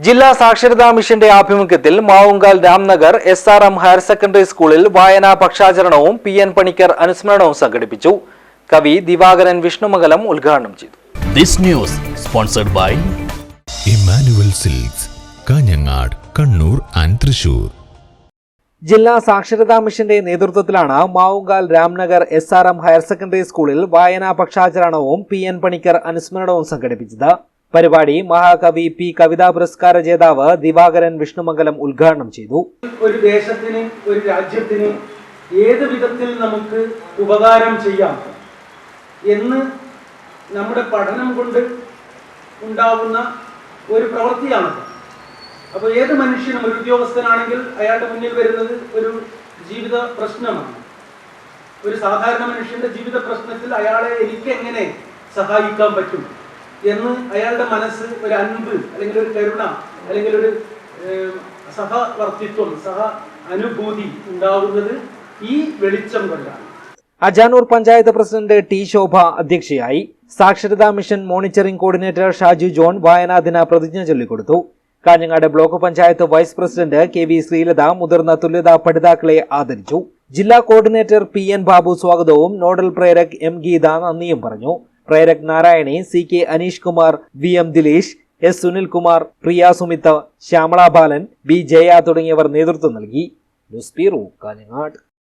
ജില്ലാ സാക്ഷരതാ മിഷന്റെ ആഭിമുഖ്യത്തിൽ Mavungal Ramnagar SRM higher secondary സ്കൂളിൽ വായനാ പക്ഷാചരണവും PN പണിക്കർ അനുസ്മരണവും സംഘടിപ്പിച്ചു. കവി ദിവാകരൻ വിഷ്ണുമംഗലം ഉദ്ഘാടനം ചെയ്തു. This news sponsored by Emmanuel Silks, Kanhangad, Kannur and Thrissur. ജില്ലാ സാക്ഷരതാ മിഷന്റെ നേതൃത്വത്തിലാണ് Mavungal Ramnagar SRM higher secondary സ്കൂളിൽ വായനാ പക്ഷാചരണവും PN പണിക്കർ അനുസ്മരണവും സംഘടിപ്പിച്ചത്. പരിപാടി മഹാകവി P കവിതാ പുരസ്കാര ജേതാവ് ദിവാകരൻ വിഷ്ണുമംഗലം ഉദ്ഘാടനം ചെയ്തു. ഒരു ദേശത്തിന്, ഒരു രാജ്യത്തിന് ഏത് വിധത്തിൽ നമുക്ക് ഉപകാരം ചെയ്യാം എന്ന് നമ്മുടെ പഠനം കൊണ്ട് ഉണ്ടാവുന്ന ഒരു പ്രവൃത്തിയാണ്. അപ്പോൾ ഏത് മനുഷ്യനും, ഒരു ഉദ്യോഗസ്ഥനാണെങ്കിൽ അയാളുടെ മുന്നിൽ വരുന്നത് ഒരു ജീവിത പ്രശ്നമാണ്. ഒരു സാധാരണ മനുഷ്യന്റെ ജീവിത പ്രശ്നത്തിൽ അയാളെ എനിക്ക് എങ്ങനെ സഹായിക്കാൻ പറ്റും എന്ന് അയാളുടെ മനസ്സ് ഒരു അൻപ് അല്ലെങ്കിൽ ഒരു കരുണ അല്ലെങ്കിൽ ഒരു സഹവർത്തിത്വം, സഹ അനുഭൂതി ഉണ്ടാവുന്നത് ഈ വെളിച്ചം കൊണ്ടാണ്. അജാനൂർ പഞ്ചായത്ത് പ്രസിഡന്റ് T ശോഭ അധ്യക്ഷയായി. സാക്ഷരതാ mission monitoring coordinator Shaju John വായനാദിന പ്രതിജ്ഞ ചൊല്ലിക്കൊടുത്തു. Kanhangad block panchayat vice president KV Sreelatha മുതിർന്ന തുല്യതാ പഠിതാക്കളെ ആദരിച്ചു. ജില്ലാ കോർഡിനേറ്റർ PN ബാബു സ്വാഗതവും നോഡൽ പ്രേരക് M ഗീത നന്ദിയും പറഞ്ഞു. പ്രേരക് Narayani, CK Aneesh Kumar, VM Dileesh, S Sunilkumar, പ്രിയ സുമിത്ത, ശ്യാമള ബാലൻ, B ജയ തുടങ്ങിയവർ നേതൃത്വം നൽകി. News bureau, Kanhangad.